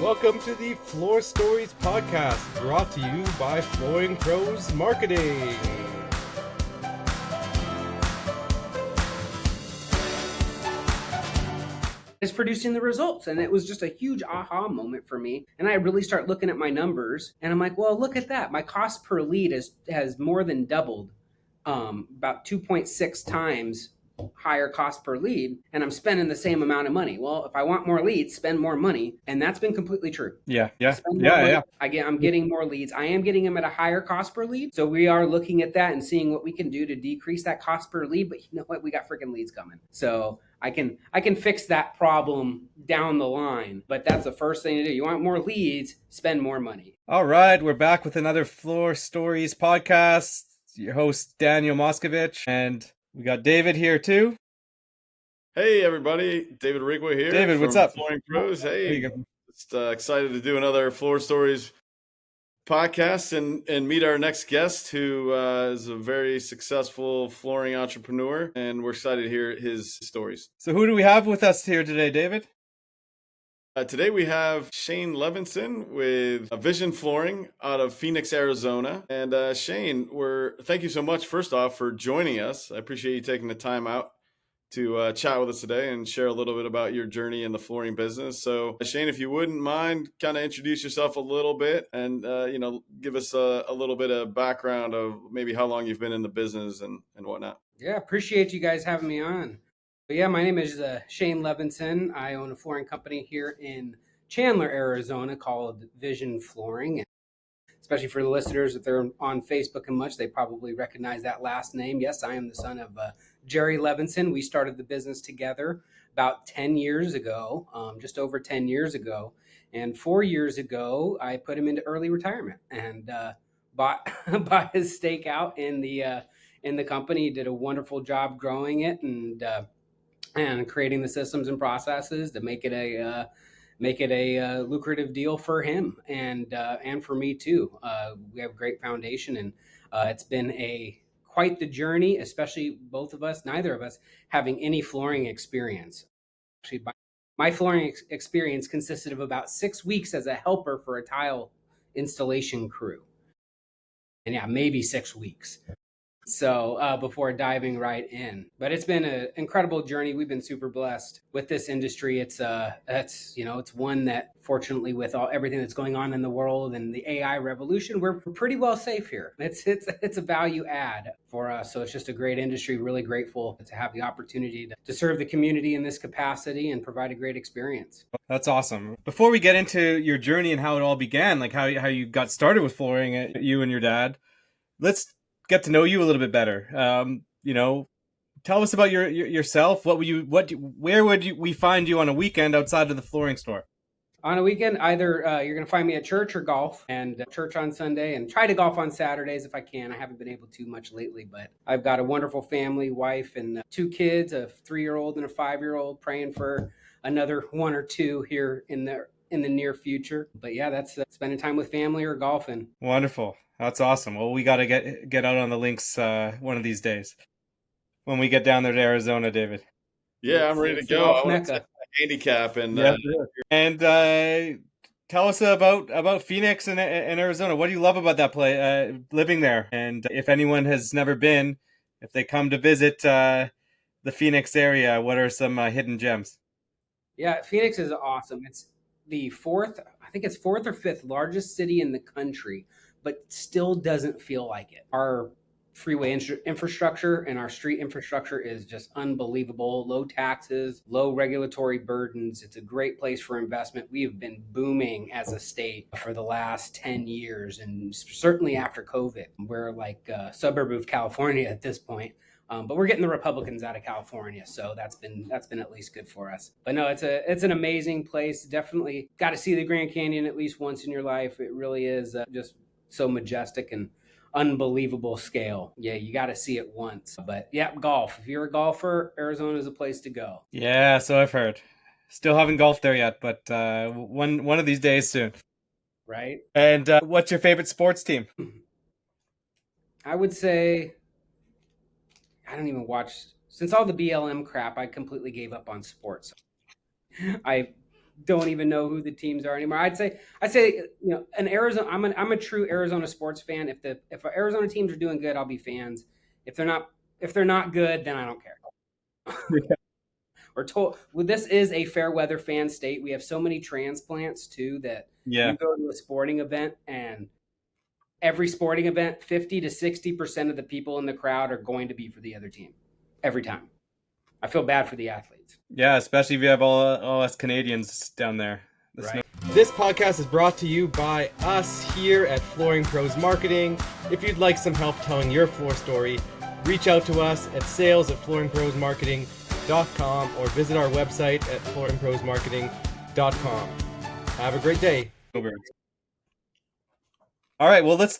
Welcome to the Floor Stories podcast, brought to you by Flooring Pros Marketing. Is producing the results, and it was just a huge aha moment for me. And I really start looking at my numbers, and I'm like, well, look at that. My cost per lead has more than doubled, about 2.6 times higher cost per lead, and I'm spending the same amount of money. Well, if I want more leads, spend more money, and that's been completely true. Yeah. I'm getting more leads. I am getting them at a higher cost per lead. So we are looking at that and seeing what we can do to decrease that cost per lead. But you know what? We got freaking leads coming. So I can fix that problem down the line. But that's the first thing to do. You want more leads, spend more money. All right, we're back with another Floor Stories podcast. Your host, Daniel Moskovich, and we got David here too. Hey everybody, David Rigwa here. David, what's up? Flooring Pros. Hey, just excited to do another Floor Stories podcast and meet our next guest, who is a very successful flooring entrepreneur, and we're excited to hear his stories. So who do we have with us here today, David? Today we have Shane Levinson with Vision Flooring out of Phoenix, Arizona. And Shane, thank you so much, first off, for joining us. I appreciate you taking the time out to chat with us today and share a little bit about your journey in the flooring business. So Shane, if you wouldn't mind, kind of introduce yourself a little bit and, give us a little bit of background of maybe how long you've been in the business and whatnot. Yeah, appreciate you guys having me on. But yeah, my name is Shane Levinson. I own a flooring company here in Chandler, Arizona called Vision Flooring. And especially for the listeners, if they're on Facebook and much, they probably recognize that last name. Yes, I am the son of Jerry Levinson. We started the business together about 10 years ago, just over 10 years ago. And 4 years ago, I put him into early retirement and bought his stake out in the company. He did a wonderful job growing it and creating the systems and processes to make it a lucrative deal for him and for me too. We have a great foundation, and it's been quite the journey, especially neither of us having any flooring experience. Actually, my flooring experience consisted of about 6 weeks as a helper for a tile installation crew. And yeah, maybe 6 weeks. So before diving right in, but it's been an incredible journey. We've been super blessed with this industry. It's one that, fortunately, with everything that's going on in the world and the AI revolution, we're pretty well safe here. It's a value add for us. So it's just a great industry. Really grateful to have the opportunity to serve the community in this capacity and provide a great experience. That's awesome. Before we get into your journey and how it all began, like how you got started with flooring, you and your dad, let's get to know you a little bit better. Tell us about yourself. Where would we find you on a weekend outside of the flooring store? On a weekend, either you're going to find me at church or golf, and church on Sunday, and try to golf on Saturdays if I can. I haven't been able to much lately, but I've got a wonderful family, wife, and 2 kids, a 3-year-old and a 5-year-old, praying for another 1 or 2 here in the near future. But yeah, that's spending time with family or golfing. Wonderful. That's awesome. Well, we got to get out on the links one of these days when we get down there to Arizona, David. Yeah, I'm ready to go. I want to handicap and tell us about Phoenix and Arizona. What do you love about that place, living there? And if anyone has never been, if they come to visit the Phoenix area, what are some hidden gems? Yeah, Phoenix is awesome. It's the fourth or fifth largest city in the country, but still doesn't feel like it. Our freeway infrastructure and our street infrastructure is just unbelievable. Low taxes, low regulatory burdens. It's a great place for investment. We have been booming as a state for the last 10 years, and certainly after COVID. We're like a suburb of California at this point. But we're getting the Republicans out of California, so that's been at least good for us. But no, it's an amazing place. Definitely got to see the Grand Canyon at least once in your life. It really is just so majestic and unbelievable scale. Yeah, you got to see it once. But yeah, golf. If you're a golfer, Arizona is a place to go. Yeah, so I've heard. Still haven't golfed there yet, but one of these days soon. Right. And what's your favorite sports team? I would say I don't even watch. Since all the BLM crap, I completely gave up on sports. I don't even know who the teams are anymore. I'd say, an Arizona. I'm a true Arizona sports fan. If Arizona teams are doing good, I'll be fans. If they're not good, then I don't care. Well, this is a fair weather fan state. We have so many transplants too that Yeah. you go to a sporting event, and every sporting event, 50 to 60% of the people in the crowd are going to be for the other team every time. I feel bad for the athletes. Yeah, especially if you have all us Canadians down there. Right. This podcast is brought to you by us here at Flooring Pros Marketing. If you'd like some help telling your floor story, reach out to us at sales@flooringprosmarketing.com or visit our website at flooringprosmarketing.com. Have a great day. All right, well let's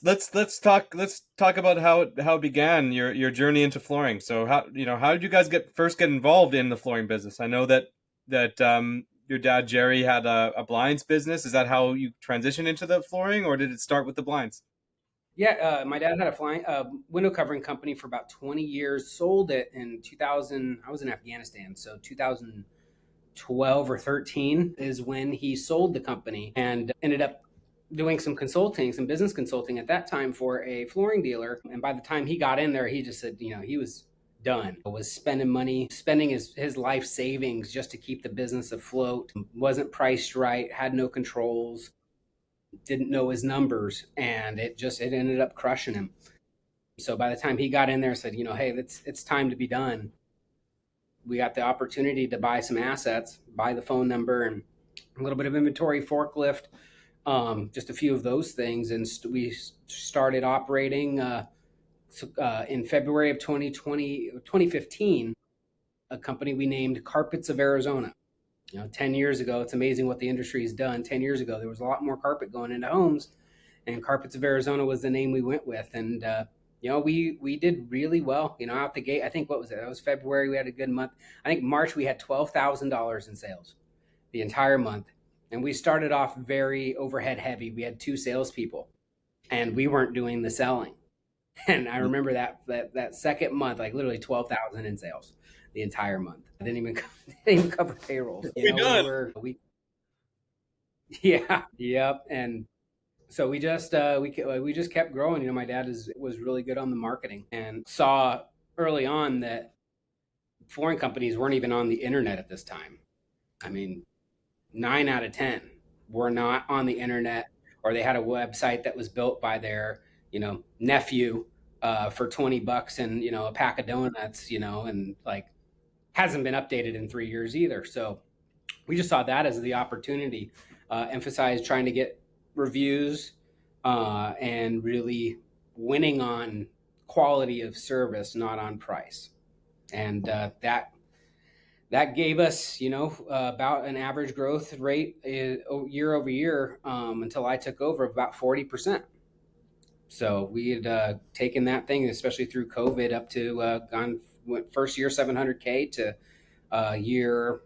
talk about how it began, your journey into flooring. So how did you guys first get involved in the flooring business? I know that your dad Jerry had a blinds business. Is that how you transitioned into the flooring, or did it start with the blinds? Yeah, my dad had a window covering company for about 20 years. Sold it in 2000. I was in Afghanistan, so 2012 or 13 is when he sold the company and ended up doing some business consulting at that time for a flooring dealer. And by the time he got in there, he just said, he was done. Was spending his life savings just to keep the business afloat. Wasn't priced right, had no controls, didn't know his numbers, and it ended up crushing him. So by the time he got in there, said, hey, it's time to be done. We got the opportunity to buy some assets, buy the phone number and a little bit of inventory, forklift, just a few of those things. And we started operating in February of 2015, a company we named Carpets of Arizona. 10 years ago, it's amazing what the industry has done. 10 years ago, there was a lot more carpet going into homes, and Carpets of Arizona was the name we went with. And, we did really well, out the gate. I think, what was it? That was February. We had a good month. I think March, we had $12,000 in sales the entire month. And we started off very overhead heavy. We had 2 salespeople, and we weren't doing the selling. And I remember that second month, like literally 12,000 in sales the entire month. I didn't even cover payrolls. Yeah, yep. And so we just kept growing. My dad was really good on the marketing and saw early on that flooring companies weren't even on the internet at this time. I mean, 9 out of 10 were not on the internet, or they had a website that was built by their nephew for $20 and a pack of donuts, and like hasn't been updated in 3 years either. So we just saw that as the opportunity, emphasized trying to get reviews and really winning on quality of service, not on price. And that gave us, about an average growth rate year over year until I took over of about 40%. So we had taken that thing, especially through COVID, up to went first year 700K to year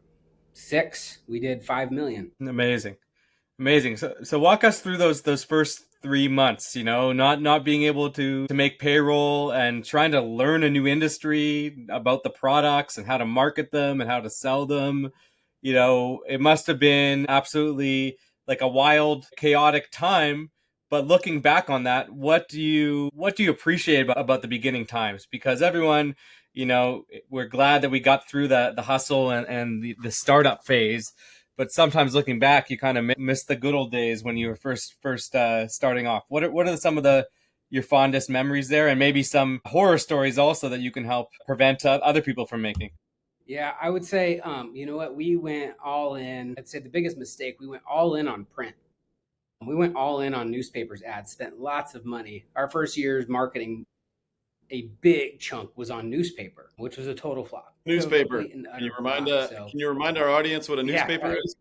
6 we did 5 million. Amazing. So walk us through those first 3 months. Not being able to make payroll and trying to learn a new industry about the products and how to market them and how to sell them. It must have been absolutely like a wild, chaotic time. But looking back on that, what do you appreciate about the beginning times? Because everyone, we're glad that we got through the hustle and the startup phase. But sometimes looking back, you kind of miss the good old days when you were first starting off. What are some of your fondest memories there, and maybe some horror stories also that you can help prevent other people from making? Yeah, I would say, you know what, we went all in. I'd say the biggest mistake, we went all in on print. We went all in on newspapers ads, spent lots of money. Our first year's marketing, a big chunk was on newspaper, which was a total flop. Newspaper. Can you remind our audience what a newspaper is?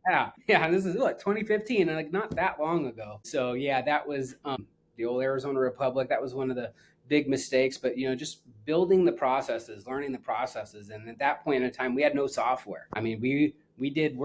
Yeah. This is 2015, and like not that long ago. So yeah, that was the old Arizona Republic. That was one of the big mistakes. But just building the processes, learning the processes, and at that point in time, we had no software. I mean, we did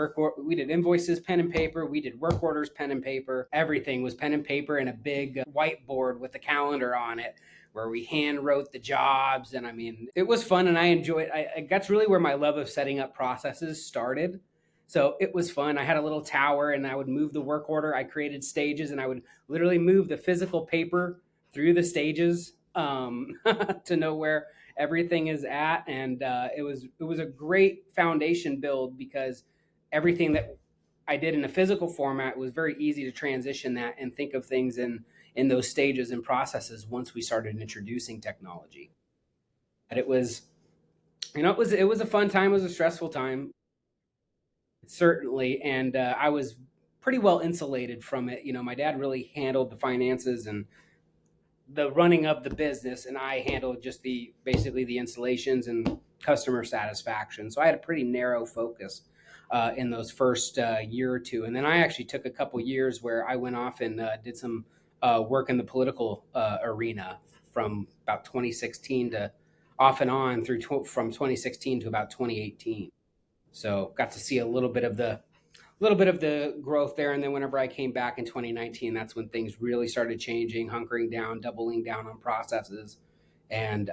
invoices, pen and paper. We did work orders, pen and paper. Everything was pen and paper and a big whiteboard with a calendar on it, where we hand wrote the jobs. And I mean, it was fun and I enjoyed. That's really where my love of setting up processes started. So it was fun. I had a little tower and I would move the work order. I created stages and I would literally move the physical paper through the stages to know where everything is at. And it was a great foundation build because everything that I did in a physical format was very easy to transition that and think of things in those stages and processes once we started introducing technology. But it was, it was a fun time. It was a stressful time, certainly, and I was pretty well insulated from it. My dad really handled the finances and the running of the business, and I handled just the basically the installations and customer satisfaction. So I had a pretty narrow focus in those first year or two, and then I actually took a couple years where I went off and did some work in the political arena from about 2016 to off and on from 2016 to about 2018. So got to see a little bit of the growth there. And then whenever I came back in 2019, that's when things really started changing, hunkering down, doubling down on processes, and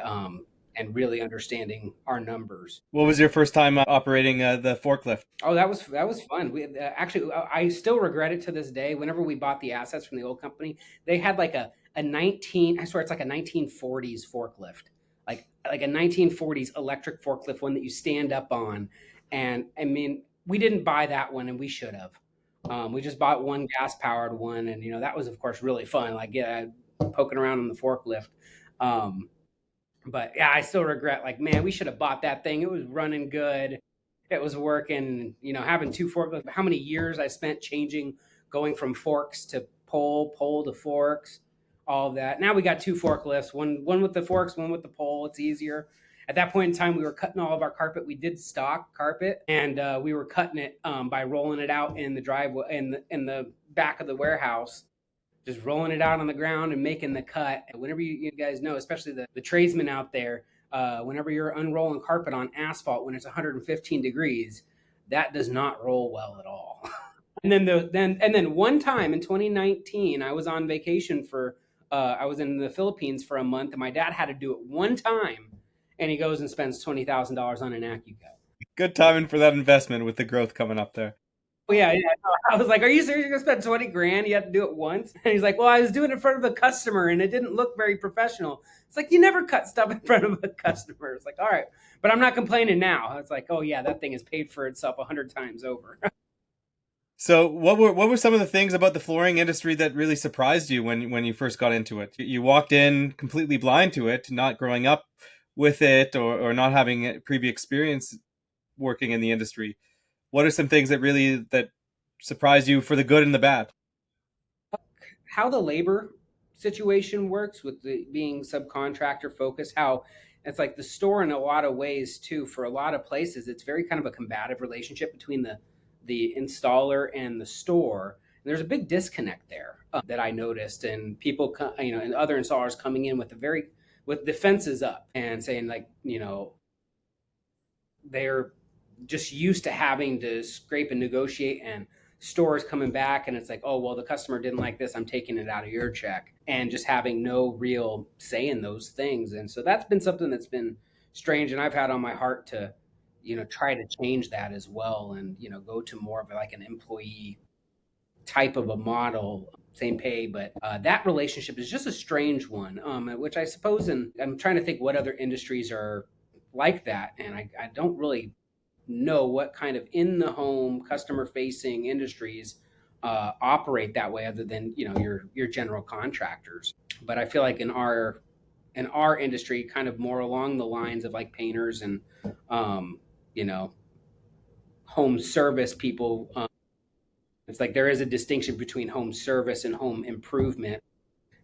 really understanding our numbers. What was your first time operating the forklift? Oh, that was fun. Actually, I still regret it to this day. Whenever we bought the assets from the old company, they had like a 19. I swear it's like a 1940s forklift, like a 1940s electric forklift, one that you stand up on. And I mean, we didn't buy that one, and we should have. We just bought one gas powered one, and that was of course really fun. Like, yeah, poking around on the forklift. Um, but yeah, I still regret, like, man, we should have bought that thing. It was running good. It was working, having two forklifts. How many years I spent changing, going from forks to pole to forks, all of that. Now we got two forklifts, one with the forks, one with the pole. It's easier. At that point in time, we were cutting all of our carpet. We did stock carpet, and we were cutting it by rolling it out in the driveway, in the back of the warehouse, just rolling it out on the ground and making the cut. Whenever you guys know, especially the tradesmen out there, whenever you're unrolling carpet on asphalt when it's 115 degrees, that does not roll well at all. And then one time in 2019, I was on vacation I was in the Philippines for a month, and my dad had to do it one time, and he goes and spends $20,000 on an AccuGo. Good timing for that investment with the growth coming up there. Oh, yeah, yeah. I was like, "Are you serious? You're gonna spend 20 grand? You have to do it once?" And he's like, "Well, I was doing it in front of a customer, and it didn't look very professional." It's like, you never cut stuff in front of a customer. It's like, all right, but I'm not complaining now. It's like, oh yeah, that thing has paid for itself 100 times over. So, what were some of the things about the flooring industry that really surprised you when you first got into it? You walked in completely blind to it, not growing up with it, or not having a previous experience working in the industry. What are some things that surprised you for the good and the bad? How the labor situation works with the being subcontractor focused, how it's like the store in a lot of ways too. For a lot of places, it's very kind of a combative relationship between the installer and the store. And there's a big disconnect there that I noticed, and people, and other installers coming in with defenses up and saying, like, they're just used to having to scrape and negotiate, and stores coming back and it's like, oh well, the customer didn't like this, I'm taking it out of your check, and just having no real say in those things. And so that's been something that's been strange, and I've had on my heart to try to change that as well, and go to more of like an employee type of a model, same pay, but that relationship is just a strange one, which I suppose, and I'm trying to think what other industries are like that, and I don't really know what kind of in the home customer facing industries operate that way, other than your general contractors. But I feel like in our industry, kind of more along the lines of like painters and um, you know home service people. It's like there is a distinction between home service and home improvement.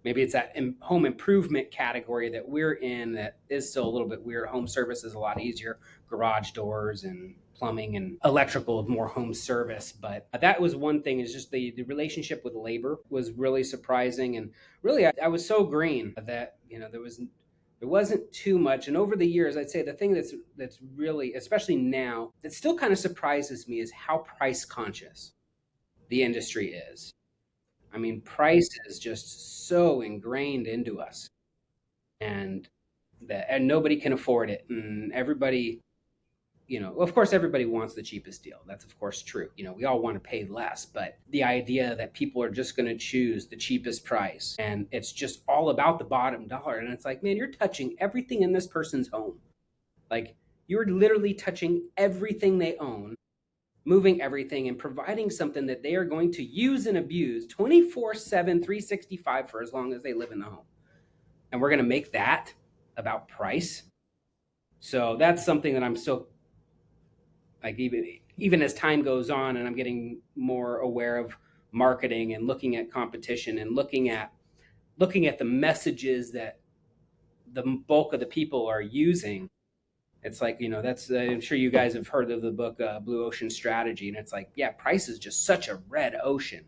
Maybe it's that home improvement category that we're in that is still a little bit weird. Home service is a lot easier, garage doors and plumbing and electrical, more home service. But that was one thing, is just the relationship with labor was really surprising. And really, I was so green that there wasn't too much. And over the years, I'd say the thing that's really, especially now, that still kind of surprises me is how price conscious the industry is. I mean, price is just so ingrained into us. and nobody can afford it, and everybody, of course, everybody wants the cheapest deal. That's of course true. We all want to pay less, but the idea that people are just going to choose the cheapest price and it's just all about the bottom dollar, and it's like, man, you're touching everything in this person's home. Like, you're literally touching everything they own, moving everything and providing something that they are going to use and abuse 24/7, 365 for as long as they live in the home. And we're going to make that about price. So that's something that I'm still, like, even as time goes on and I'm getting more aware of marketing and looking at competition and looking at the messages that the bulk of the people are using. It's like, that's, I'm sure you guys have heard of the book Blue Ocean Strategy. And it's like, yeah, price is just such a red ocean.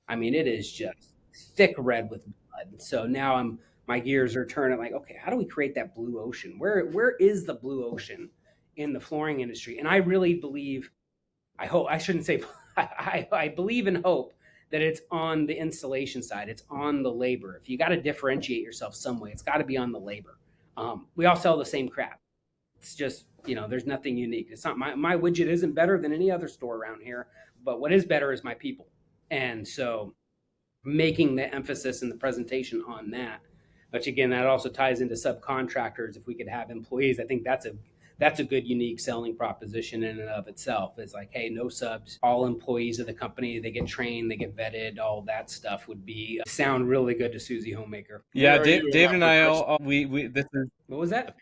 I mean, it is just thick red with blood. So now my gears are turning, like, okay, how do we create that blue ocean? Where is the blue ocean in the flooring industry? And I really believe, I hope, I shouldn't say, I believe and hope that it's on the installation side. It's on the labor. If you got to differentiate yourself some way, it's got to be on the labor. We all sell the same crap. It's just, there's nothing unique. It's not my widget isn't better than any other store around here, but what is better is my people. And so making the emphasis in the presentation on that, which again, that also ties into subcontractors. If we could have employees, I think that's a good unique selling proposition in and of itself. It's like, hey, no subs, all employees of the company, they get trained, they get vetted, all that stuff would be sound really good to Susie Homemaker. Yeah, David and I all we this is What was that?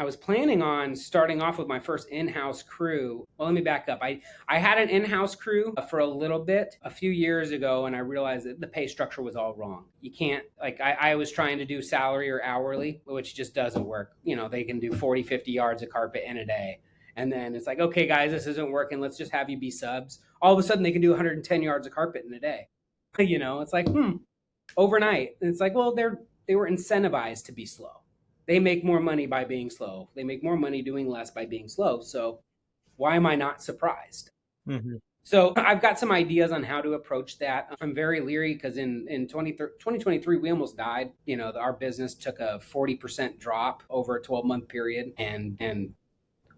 I was planning on starting off with my first in-house crew. Well, let me back up. I had an in-house crew for a little bit a few years ago, and I realized that the pay structure was all wrong. You can't, like, I was trying to do salary or hourly, which just doesn't work. They can do 40, 50 yards of carpet in a day. And then it's like, okay, guys, this isn't working. Let's just have you be subs. All of a sudden, they can do 110 yards of carpet in a day. It's like, overnight. And it's like, well, they were incentivized to be slow. They make more money by being slow. They make more money doing less by being slow. So why am I not surprised? mm-hmm. So I've got some ideas on how to approach that. I'm very leery because in 2023, we almost died. Our business took a 40% drop over a 12-month period. And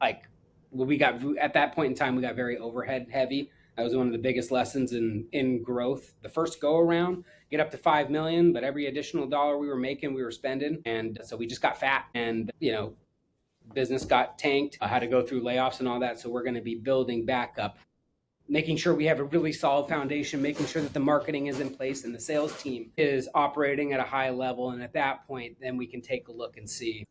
like, we got, at that point in time, we got very overhead heavy. That was one of the biggest lessons in growth. The first go around, get up to 5 million, but every additional dollar we were making, we were spending. And so we just got fat, and, business got tanked. I had to go through layoffs and all that. So we're going to be building back up, making sure we have a really solid foundation, making sure that the marketing is in place and the sales team is operating at a high level. And at that point, then we can take a look and see,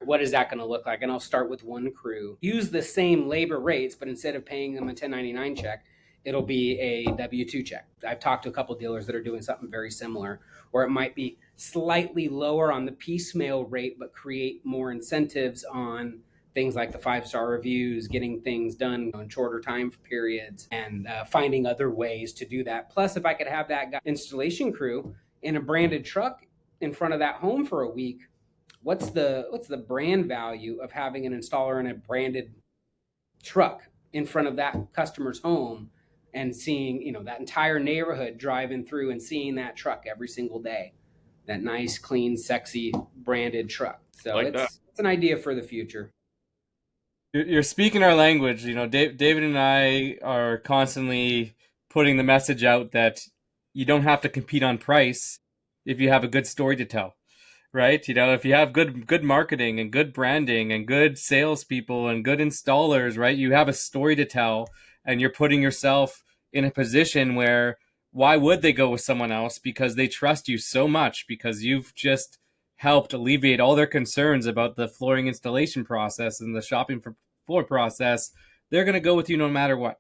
what is that going to look like? And I'll start with one crew. Use the same labor rates, but instead of paying them a 1099 check, it'll be a W-2 check. I've talked to a couple of dealers that are doing something very similar, or it might be slightly lower on the piecemeal rate, but create more incentives on things like the 5-star reviews, getting things done in shorter time periods, and finding other ways to do that. Plus, if I could have that installation crew in a branded truck in front of that home for a week, what's the brand value of having an installer in a branded truck in front of that customer's home and seeing, that entire neighborhood driving through and seeing that truck every single day, that nice, clean, sexy branded truck. So like it's an idea for the future. You're speaking our language. David and I are constantly putting the message out that you don't have to compete on price if you have a good story to tell. Right? If you have good marketing and good branding and good salespeople and good installers, right? You have a story to tell, and you're putting yourself in a position where, why would they go with someone else? Because they trust you so much, because you've just helped alleviate all their concerns about the flooring installation process and the shopping for floor process. They're going to go with you no matter what.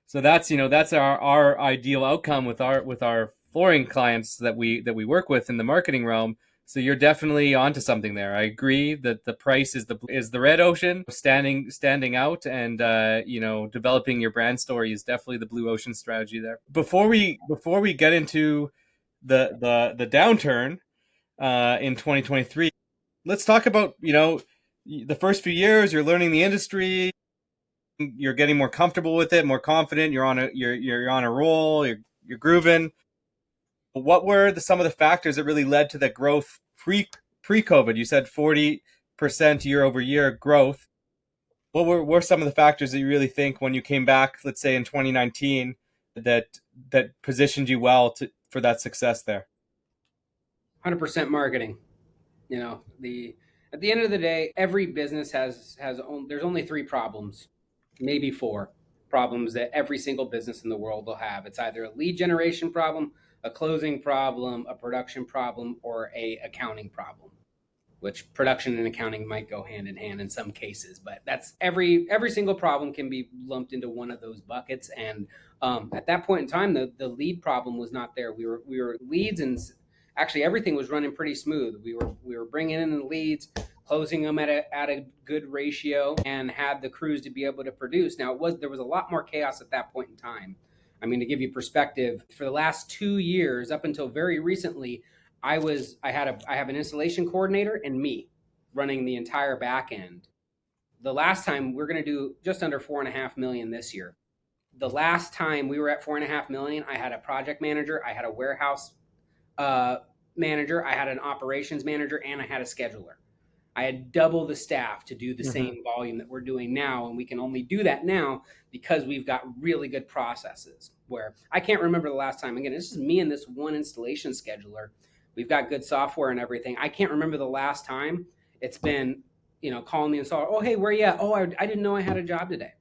So that's our ideal outcome with our flooring clients that we work with in the marketing realm. So you're definitely onto something there. I agree that the price is the red ocean, standing out, and developing your brand story is definitely the blue ocean strategy there. Before we get into the downturn in 2023, let's talk about the first few years. You're learning the industry, you're getting more comfortable with it, more confident. You're on a roll. You're grooving. What were some of the factors that really led to the growth pre-COVID, you said 40% year over year growth. What were some of the factors that you really think when you came back, let's say in 2019, that positioned you well for that success there? 100% marketing. At the end of the day, every business there's only three problems, maybe four problems that every single business in the world will have. It's either a lead generation problem, a closing problem, a production problem, or a accounting problem, which production and accounting might go hand in hand in some cases, but that's every single problem can be lumped into one of those buckets. And at that point in time, the lead problem was not there. We were leads, and actually everything was running pretty smooth. We were bringing in the leads, closing them at a good ratio, and had the crews to be able to produce. Now there was a lot more chaos at that point in time. I mean, to give you perspective, for the last 2 years, up until very recently, I have an installation coordinator and me running the entire back end. The last time we're going to do just under 4.5 million this year. The last time we were at 4.5 million, I had a project manager, I had a warehouse manager, I had an operations manager, and I had a scheduler. I had double the staff to do the same volume that we're doing now, and we can only do that now because we've got really good processes. Where I can't remember the last time. Again, this is me and this one installation scheduler. We've got good software and everything. I can't remember the last time it's been, calling the installer. Oh, hey, where you at? Oh, I didn't know I had a job today.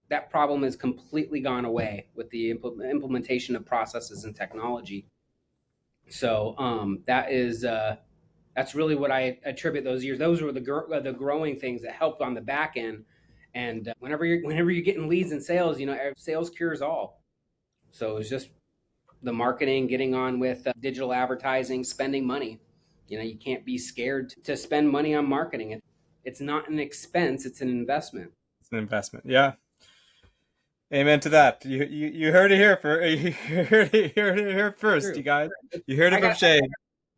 That problem has completely gone away with the implementation of processes and technology. So that's really what I attribute those years. Those were the growing things that helped on the back end. And whenever you're getting leads and sales, sales cures all. So it's just the marketing, getting on with digital advertising, spending money. You can't be scared to spend money on marketing. It's not an expense; it's an investment. It's an investment. Yeah. Amen to that. You heard it here first, True. you guys. You heard it from Shane.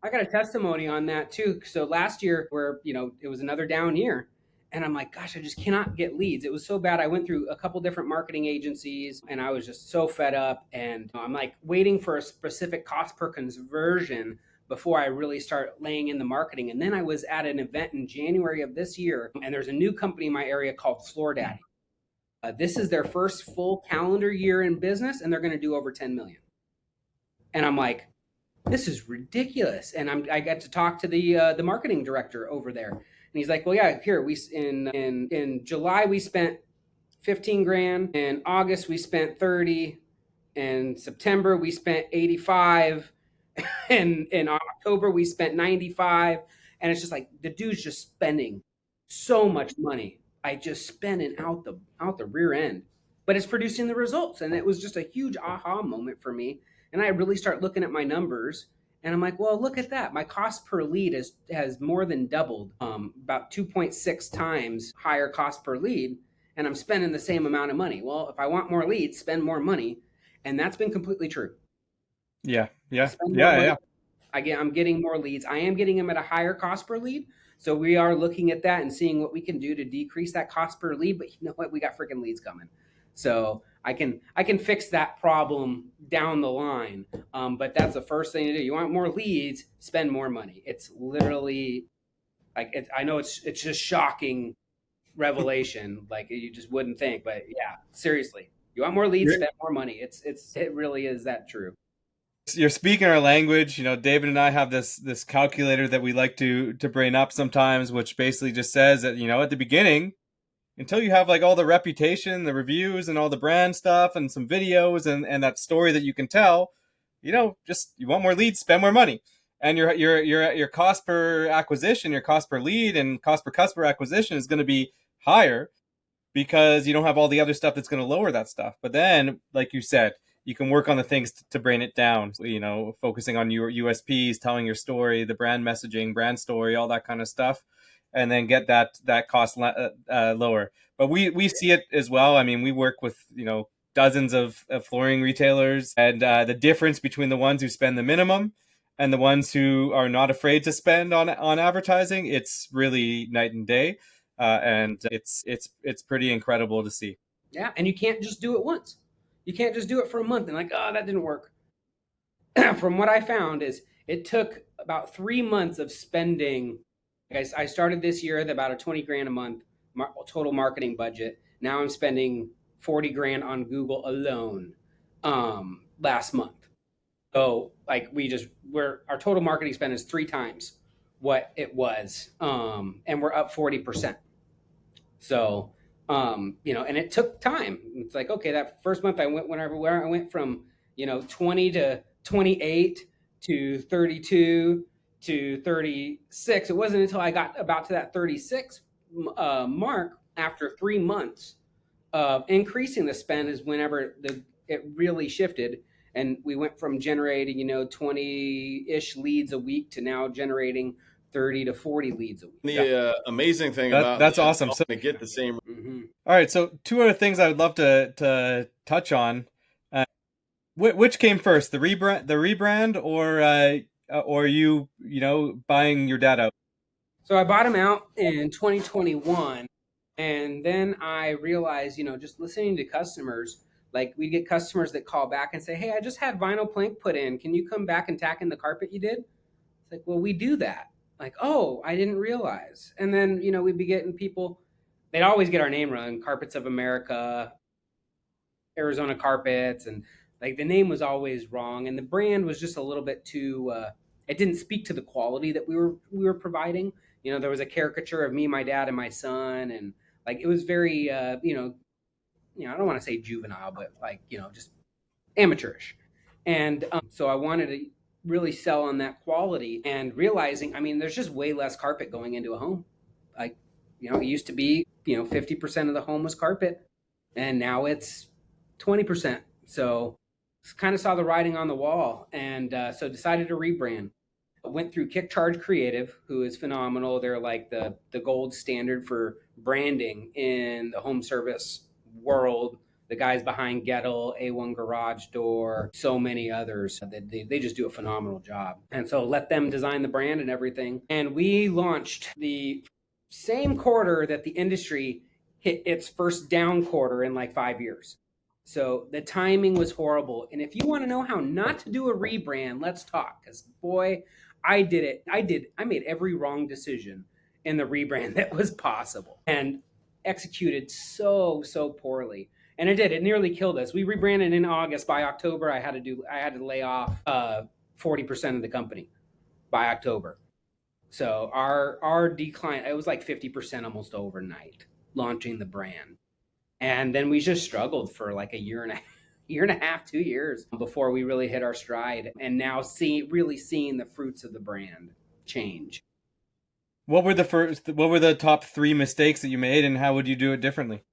I got a testimony on that too. So last year, where it was another down year, and I'm like, gosh, I just cannot get leads. It was so bad. I went through a couple different marketing agencies, and I was just so fed up. And I'm like waiting for a specific cost per conversion before I really start laying in the marketing. And then I was at an event in January of this year, and there's a new company in my area called Floor Daddy. This is their first full calendar year in business, and they're going to do over 10 million. And I'm like, this is ridiculous. And I got to talk to the marketing director over there, and he's like, well, yeah, here in July we spent 15 grand, in August we spent 30, in September we spent 85, and in October we spent 95. And it's just like the dude's just spending so much money. I just spending out the rear end, but it's producing the results. And it was just a huge aha moment for me. And I really start looking at my numbers, and I'm like, well, look at that. My cost per lead has more than doubled, about 2.6 times higher cost per lead, and I'm spending the same amount of money. Well, if I want more leads, spend more money. And that's been completely true. Yeah. I'm getting more leads. I am getting them at a higher cost per lead. So we are looking at that and seeing what we can do to decrease that cost per lead. But you know what? We got freaking leads coming. So I can fix that problem down the line. But that's the first thing to do. You want more leads, spend more money. It's literally like I know it's just shocking revelation. Like you just wouldn't think, but yeah, seriously, you want more leads, spend more money. It really is that true. You're speaking our language. David and I have this calculator that we like to brain up sometimes, which basically just says that at the beginning, until you have like all the reputation, the reviews, and all the brand stuff, and some videos, and that story that you can tell, just you want more leads, spend more money, and your cost per acquisition, your cost per lead, and cost per customer acquisition is going to be higher because you don't have all the other stuff that's going to lower that stuff. But then, like you said, you can work on the things to brain it down, focusing on your USPs, telling your story, the brand messaging, brand story, all that kind of stuff, and then get that cost lower. But we see it as well. I mean, we work with, dozens of flooring retailers, and the difference between the ones who spend the minimum and the ones who are not afraid to spend on advertising, it's really night and day. And it's pretty incredible to see. Yeah. And you can't just do it once. You can't just do it for a month and like, oh, that didn't work. From what I found is it took about 3 months of spending. I started this year with about a 20 grand a month total marketing budget. Now I'm spending 40 grand on Google alone last month. So like our total marketing spend is 3 times what it was, and we're up 40%. So, and it took time. It's like, okay, that first month I went from, 20 to 28 to 32 to 36. It wasn't until I got about to that 36 mark after 3 months of increasing the spend is whenever it really shifted. And we went from generating, 20-ish leads a week to now generating 30 to 40 leads a week. The amazing thing about that's awesome. So to get the same. Mm-hmm. All right, so two other things I would love to touch on. Which came first, the rebrand, or you buying your dad out? So I bought him out in 2021, and then I realized, just listening to customers, like we get customers that call back and say, "Hey, I just had vinyl plank put in. Can you come back and tack in the carpet you did?" It's like, "Well, we do that." Like, "Oh, I didn't realize." And then, we'd be getting people, they'd always get our name wrong, Carpets of America, Arizona Carpets, and like the name was always wrong, and the brand was just a little bit too. It didn't speak to the quality that we were providing. There was a caricature of me, my dad, and my son, and like it was very, I don't want to say juvenile, but like just amateurish. And so I wanted to really sell on that quality, and realizing, there's just way less carpet going into a home. Like, it used to be, 50% of the home was carpet, and now it's 20%. So kind of saw the writing on the wall, and so decided to rebrand. Went through Kick Charge Creative, who is phenomenal. They're like the gold standard for branding in the home service world. The guys behind Gettle, A1 Garage Door, so many others. They just do a phenomenal job. And so let them design the brand and everything. And we launched the same quarter that the industry hit its first down quarter in like 5 years. So the timing was horrible. And if you want to know how not to do a rebrand, let's talk. Because boy, I did it. I made every wrong decision in the rebrand that was possible and executed so poorly. And it did. It nearly killed us. We rebranded in August. By October, I had to lay off 40% of the company by October. So our decline, it was like 50% almost overnight launching the brand. And then we just struggled for like a year and a half, 2 years before we really hit our stride, and now really seeing the fruits of the brand change. What were the top 3 mistakes that you made, and how would you do it differently?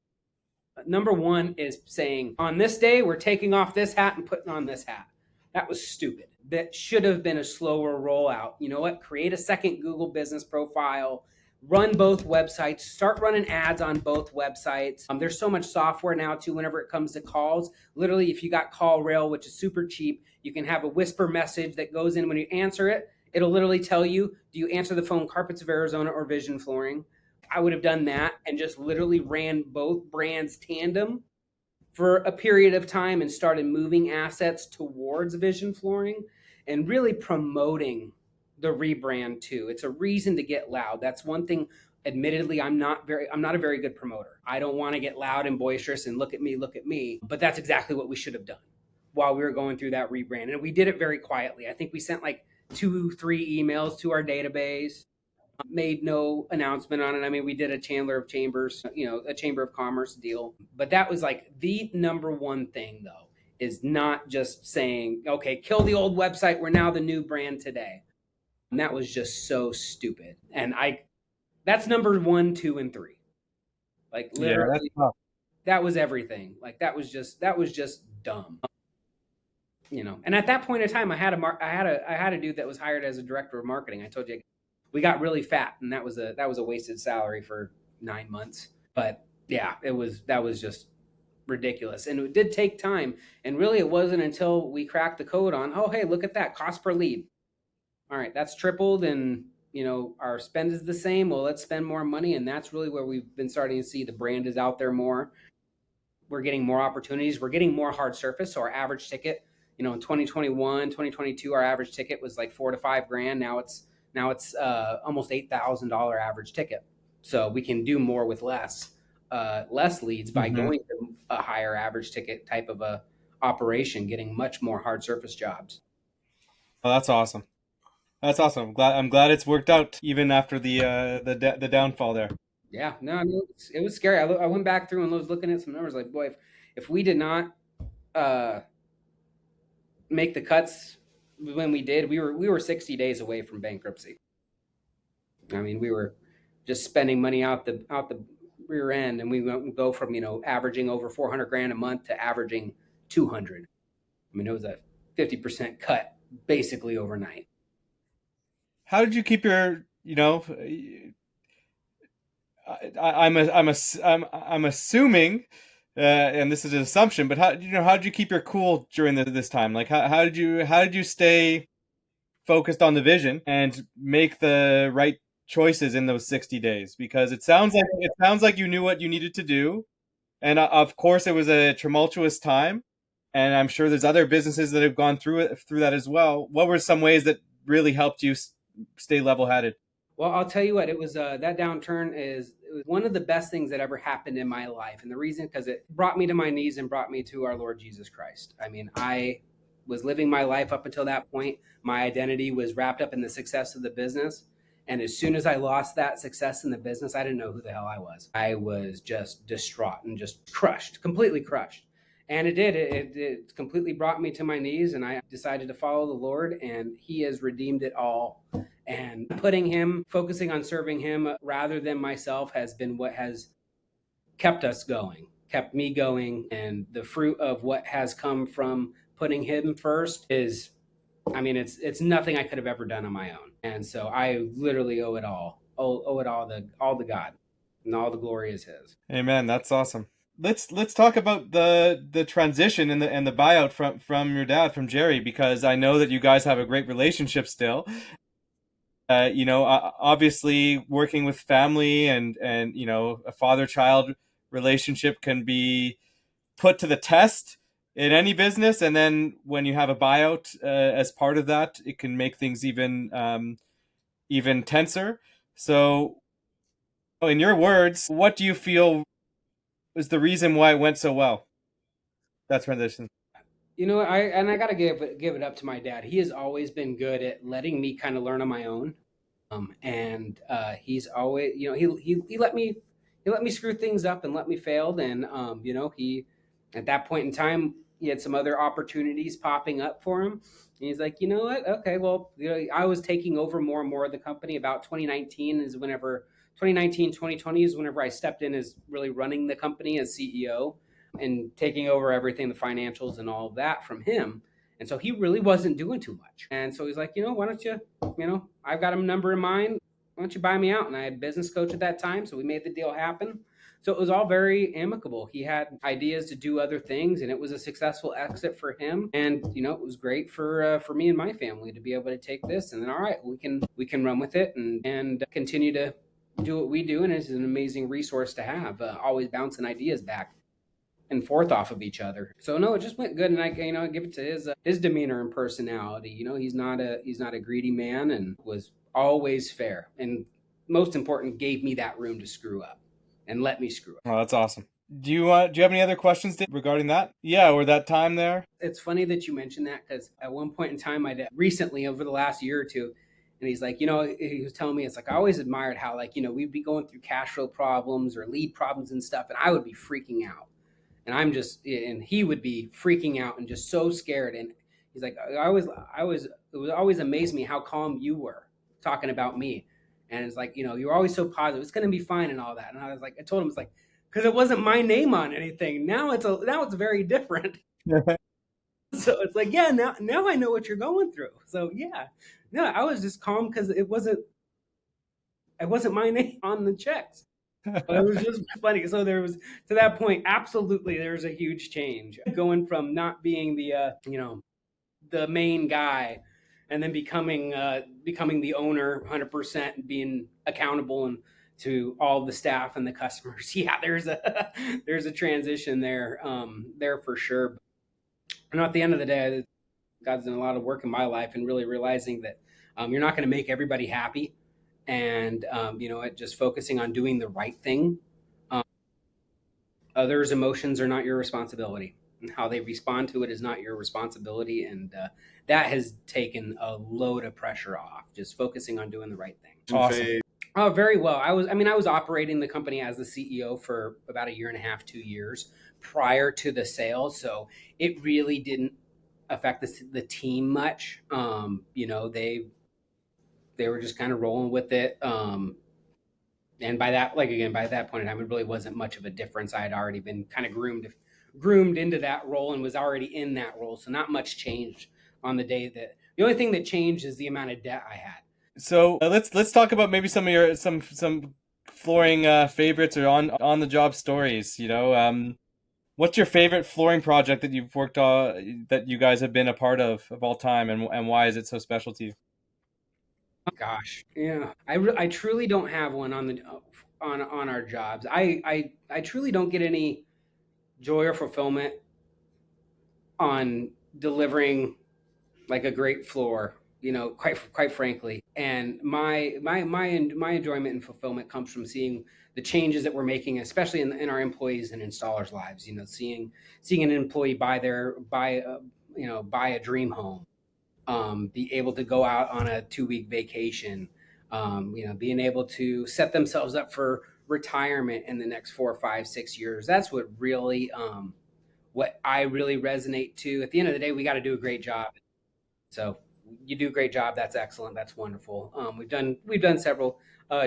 Number one is saying, on this day, we're taking off this hat and putting on this hat. That was stupid. That should have been a slower rollout. You know what? Create a second Google business profile, run both websites, start running ads on both websites. There's so much software now too, whenever it comes to calls. Literally, if you got Call Rail, which is super cheap, you can have a whisper message that goes in when you answer it. It'll literally tell you, do you answer the phone Carpets of Arizona or Vision Flooring? I would have done that and just literally ran both brands tandem for a period of time and started moving assets towards Vision Flooring and really promoting the rebrand too. It's a reason to get loud. That's one thing. Admittedly, I'm not a very good promoter. I don't want to get loud and boisterous and look at me. But that's exactly what we should have done while we were going through that rebrand. And we did it very quietly. I think we sent like 2-3 emails to our database, made no announcement on it. We did a Chamber of Commerce deal. But that was like the number one thing though, is not just saying, okay, kill the old website. We're now the new brand today. And that was just so stupid. And that's number 1, 2, and 3. Like literally, that was everything. Like that was just dumb. And at that point in time, I had a dude that was hired as a director of marketing. I told you, we got really fat, and that was a wasted salary for 9 months. But yeah, that was just ridiculous. And it did take time. And really, it wasn't until we cracked the code on, oh, hey, look at that cost per lead. All right, that's tripled, and our spend is the same. Well, let's spend more money, and that's really where we've been starting to see the brand is out there more. We're getting more opportunities. We're getting more hard surface, so our average ticket In 2021, 2022, our average ticket was like 4 to 5 grand. Now it's almost $8,000 average ticket. So we can do more with less leads by Mm-hmm. going to a higher average ticket type of a operation, getting much more hard surface jobs. Oh, that's awesome. That's awesome. I'm glad it's worked out even after the downfall there. Yeah, no, I mean, it was scary. I went back through and was looking at some numbers. Like, boy, if we did not uh, make the cuts when we did, we were 60 days away from bankruptcy. I mean, we were just spending money out the rear end, and we went go from averaging over 400 grand a month to averaging 200. I mean, it was a 50% cut basically overnight. How did you keep your, I'm assuming, and this is an assumption, but how did you keep your cool during this time? Like, how did you stay focused on the vision and make the right choices in those 60 days? Because it sounds like you knew what you needed to do, and of course it was a tumultuous time, and I'm sure there's other businesses that have gone through that as well. What were some ways that really helped you stay level-headed? Well, I'll tell you what, it was that downturn it was one of the best things that ever happened in my life. And the reason, because it brought me to my knees and brought me to our Lord Jesus Christ. I mean, I was living my life up until that point. My identity was wrapped up in the success of the business. And as soon as I lost that success in the business, I didn't know who the hell I was. I was just distraught and just crushed, completely crushed. And it did. It completely brought me to my knees, and I decided to follow the Lord, and He has redeemed it all. And focusing on serving Him rather than myself has been what has kept us going, kept me going. And the fruit of what has come from putting Him first is, I mean, it's nothing I could have ever done on my own. And so I literally owe it all, owe it all to God, and all the glory is His. Amen. That's awesome. Let's talk about the transition and the buyout from your dad, from Jerry, because I know that you guys have a great relationship still. Obviously working with family and a father-child relationship can be put to the test in any business, and then when you have a buyout as part of that, it can make things even tenser. So, in your words, what do you feel was the reason why it went so well, that transition? I gotta give it up to my dad. He has always been good at letting me kind of learn on my own. And he's always, he let me screw things up and let me fail. And he at that point in time he had some other opportunities popping up for him. And he's like, you know what? Okay, well, I was taking over more and more of the company. About 2020 is whenever I stepped in as really running the company as CEO and taking over everything, the financials and all of that from him. And so he really wasn't doing too much. And so he's like, why don't you, I've got a number in mind. Why don't you buy me out? And I had a business coach at that time. So we made the deal happen. So it was all very amicable. He had ideas to do other things, and it was a successful exit for him. And it was great for me and my family to be able to take this. And then, all right, we can run with it and continue to do what we do. And it's an amazing resource to have, always bouncing ideas back and forth off of each other. So no, it just went good, and I give it to his demeanor and personality. He's not a greedy man, and was always fair, and most important, gave me that room to screw up and let me screw up. Oh, that's awesome. Do you have any other questions, Dave, regarding that? Yeah, or that time there? It's funny that you mentioned that, because at one point in time, recently over the last year or two, and he's like, he was telling me, it's like, I always admired how, like, we'd be going through cash flow problems or lead problems and stuff, and I would be freaking out. And he would be freaking out and just so scared. And he's like, it was always amazed me how calm you were talking about me. And it's like, you're always so positive. It's going to be fine and all that. And I was like, I told him, it's like, because it wasn't my name on anything. Now it's very different. So it's like, yeah, now I know what you're going through. So yeah, no, I was just calm because it wasn't my name on the checks. But it was just funny. So there was, to that point, absolutely, there was a huge change going from not being the main guy, and then becoming the owner 100% and being accountable and to all the staff and the customers. Yeah, there's a transition there for sure. And at the end of the day, God's done a lot of work in my life, and really realizing that you're not going to make everybody happy, and just focusing on doing the right thing. Um, Others' emotions are not your responsibility, and how they respond to it is not your responsibility, and that has taken a load of pressure off. Just focusing on doing the right thing. Awesome. Oh, very well. I was operating the company as the CEO for about a year and a half, 2 years prior to the sale. So it really didn't affect the team much. They were just kind of rolling with it. And by that, like again, by that point in time, it really wasn't much of a difference. I had already been kind of groomed into that role and was already in that role. So not much changed on the day that the only thing that changed is the amount of debt I had. So let's talk about maybe some of your some flooring favorites or on the job stories. What's your favorite flooring project that you've worked on that you guys have been a part of all time, and why is it so special to you? Gosh, yeah, I truly don't have one on the on our jobs. I truly don't get any joy or fulfillment on delivering like a great floor. Quite frankly, and my enjoyment and fulfillment comes from seeing the changes that we're making, especially in our employees and installers' lives. Seeing an employee buy a dream home, be able to go out on a 2 week vacation, being able to set themselves up for retirement in the next 4, 5, 6 years. That's what I really resonate to. At the end of the day, we got to do a great job. So you do a great job. That's excellent. That's wonderful. We've done several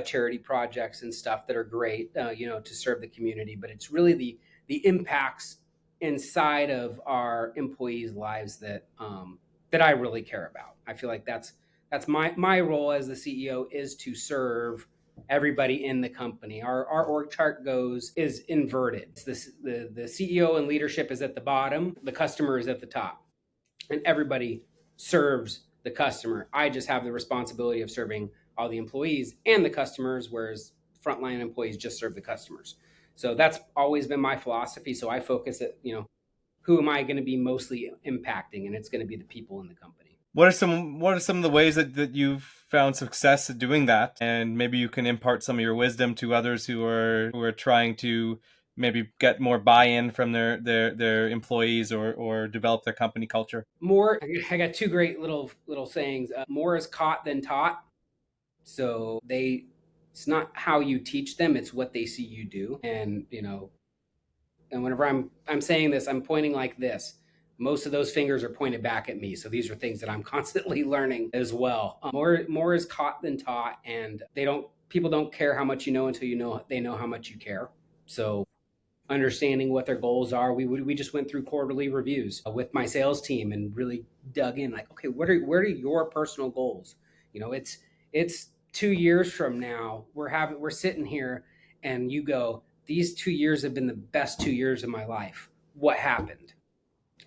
charity projects and stuff that are great, to serve the community. But it's really the impacts inside of our employees' lives that I really care about. I feel like that's my role as the CEO is to serve everybody in the company. Our org chart is inverted. It's the CEO and leadership is at the bottom, the customer is at the top, and everybody serves the customer. I just have the responsibility of serving all the employees and the customers, whereas frontline employees just serve the customers. So that's always been my philosophy. So I focus at, who am I going to be mostly impacting? And it's going to be the people in the company. What are some of the ways that you've found success at doing that? And maybe you can impart some of your wisdom to others who are trying to maybe get more buy-in from their employees or develop their company culture. I got two great little sayings. More is caught than taught. So it's not how you teach them, it's what they see you do. And whenever I'm saying this, I'm pointing like this. Most of those fingers are pointed back at me. So these are things that I'm constantly learning as well. More is caught than taught, and people don't care how much you know until they know how much you care. So understanding what their goals are. We just went through quarterly reviews with my sales team and really dug in, like, okay, what are your personal goals? It's 2 years from now. We're sitting here, and you go, these 2 years have been the best 2 years of my life. What happened?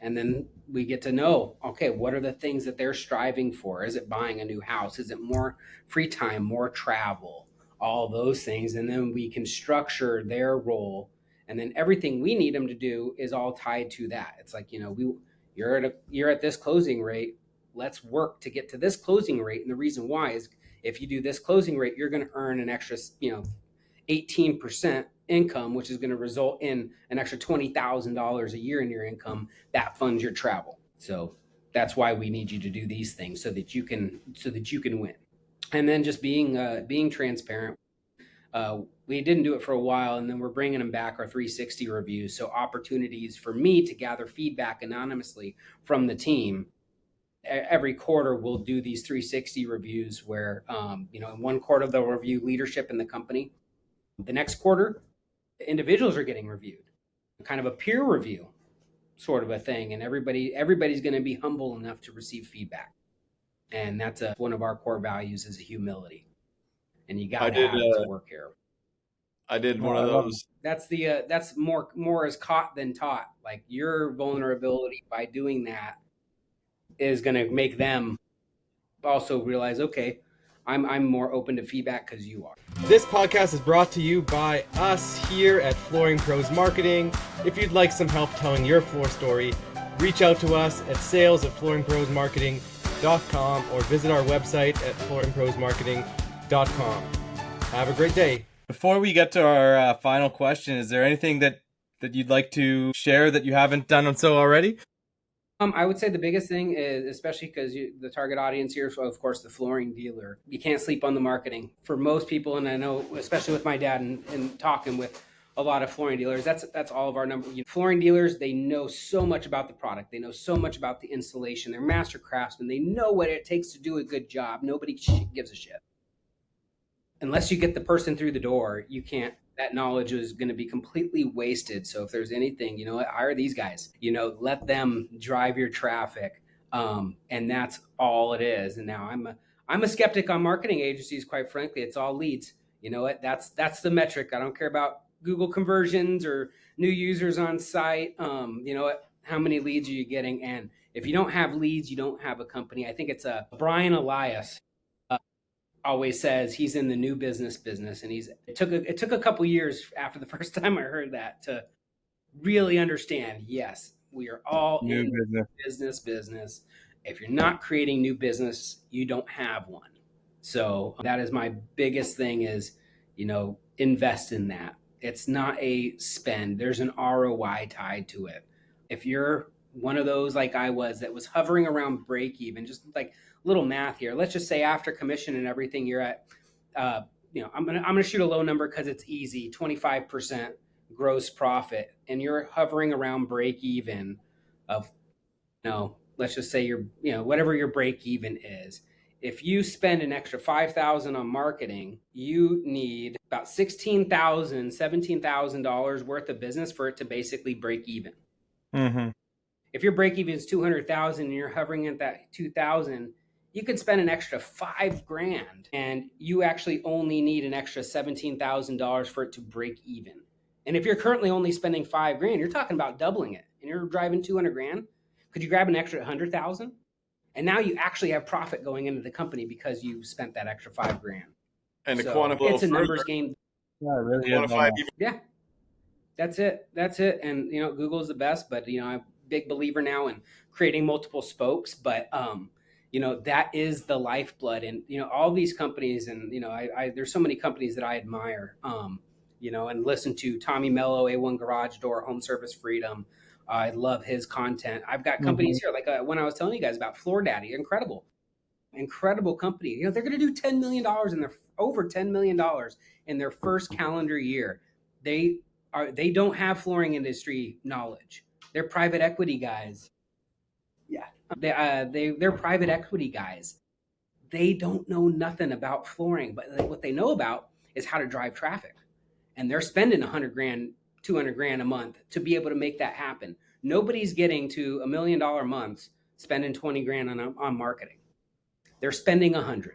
And then we get to know, okay, what are the things that they're striving for? Is it buying a new house? Is it more free time, more travel, all those things? And then we can structure their role. And then everything we need them to do is all tied to that. It's like, you're at this closing rate. Let's work to get to this closing rate. And the reason why is if you do this closing rate, you're going to earn an extra, 18% income, which is going to result in an extra $20,000 a year in your income that funds your travel. So that's why we need you to do these things so that you can win. And then just being transparent. We didn't do it for a while, and then we're bringing them back, our 360 reviews. So opportunities for me to gather feedback anonymously from the team. Every quarter we'll do these 360 reviews where, in one quarter they'll review leadership in the company. The next quarter, individuals are getting reviewed, kind of a peer review sort of a thing. And everybody's going to be humble enough to receive feedback. And that's one of our core values is humility. And you got to have it to work here. I did one of those. That's more is caught than taught. Like your vulnerability by doing that is going to make them also realize, okay, I'm more open to feedback because you are. This podcast is brought to you by us here at Flooring Pros Marketing. If you'd like some help telling your floor story, reach out to us at sales@flooringprosmarketing.com or visit our website at flooringprosmarketing.com. Have a great day. Before we get to our final question, is there anything that you'd like to share that you haven't done so already? I would say the biggest thing is, especially because the target audience here is, of course, the flooring dealer. You can't sleep on the marketing. For most people, and I know, especially with my dad and talking with a lot of flooring dealers, that's all of our number. Flooring dealers, they know so much about the product. They know so much about the installation. They're master craftsmen. They know what it takes to do a good job. Nobody gives a shit. Unless you get the person through the door, you can't. That knowledge is going to be completely wasted. So if there's anything, hire these guys. Let them drive your traffic, and that's all it is. And now I'm a skeptic on marketing agencies. Quite frankly, it's all leads. You know what? That's the metric. I don't care about Google conversions or new users on site. You know what? How many leads are you getting? And if you don't have leads, you don't have a company. I think it's Brian Elias. Always says he's in the new business, and it took a couple years after the first time I heard that to really understand. Yes, we are all in business. If you're not creating new business, you don't have one. So that is my biggest thing is, invest in that. It's not a spend. There's an ROI tied to it. If you're one of those like I was that was hovering around break even, just like little math here. Let's just say after commission and everything, you're at, I'm gonna shoot a low number because it's easy, 25% gross profit, and you're hovering around break even of, let's just say you're, whatever your break even is. If you spend an extra $5,000 on marketing, you need about $16,000, $17,000 worth of business for it to basically break even. Mm-hmm. If your break even is 200,000 and you're hovering at that 2,000, you could spend an extra $5,000 and you actually only need an extra $17,000 for it to break even. And if you're currently only spending $5,000, you're talking about doubling it, and you're driving $200,000. Could you grab an extra 100,000? And now you actually have profit going into the company because you spent that extra $5,000. And the quantify, it's a numbers game. Yeah, it really quantify is. Yeah, that's it. And Google is the best, but I'm a big believer now in creating multiple spokes. But that is the lifeblood. And all these companies, and I there's so many companies that I admire. And listen to Tommy Mello, A1 Garage Door, Home Service Freedom. I love his content. I've got companies here, like when I was telling you guys about Floor Daddy, incredible company. They're going to do $10 million over $10 million in their first calendar year. They don't have flooring industry knowledge. They're private equity guys. Yeah, they're private equity guys. They don't know nothing about flooring, but what they know about is how to drive traffic. And they're spending $100,000, $200,000 a month to be able to make that happen. Nobody's getting to $1 million months spending $20,000 on marketing. They're spending $100,000.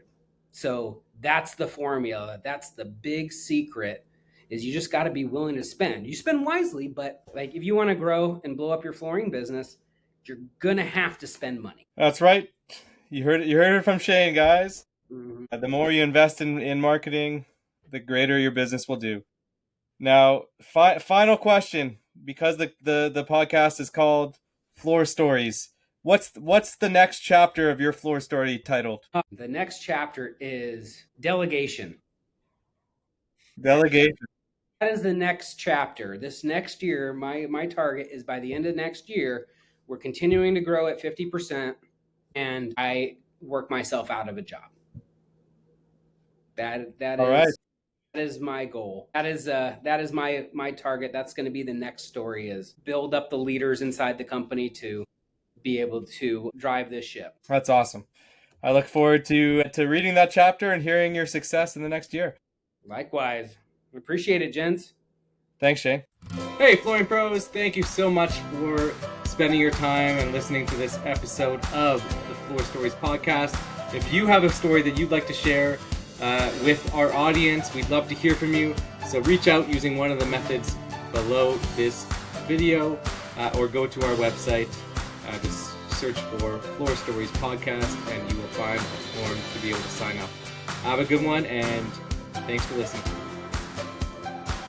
So that's the formula. That's the big secret. Is you just got to be willing to spend. You spend wisely, but like if you want to grow and blow up your flooring business, you're gonna have to spend money. That's right. You heard it from Shane, guys. Mm-hmm. The more you invest in marketing, the greater your business will do. Now, final question, because the podcast is called Floor Stories. What's the next chapter of your floor story titled? The next chapter is delegation. Delegation. That is the next chapter. This next year, my target is by the end of next year, we're continuing to grow at 50%, and I work myself out of a job. That is my goal. That is my target. That's going to be the next story, is build up the leaders inside the company to be able to drive this ship. That's awesome. I look forward to reading that chapter and hearing your success in the next year. Likewise. Appreciate it, gents. Thanks, Shane. Hey, Flooring Pros, thank you so much for spending your time and listening to this episode of the Floor Stories podcast. If you have a story that you'd like to share with our audience, we'd love to hear from you. So reach out using one of the methods below this video, or go to our website, just search for Floor Stories podcast, and you will find a form to be able to sign up. Have a good one, and thanks for listening.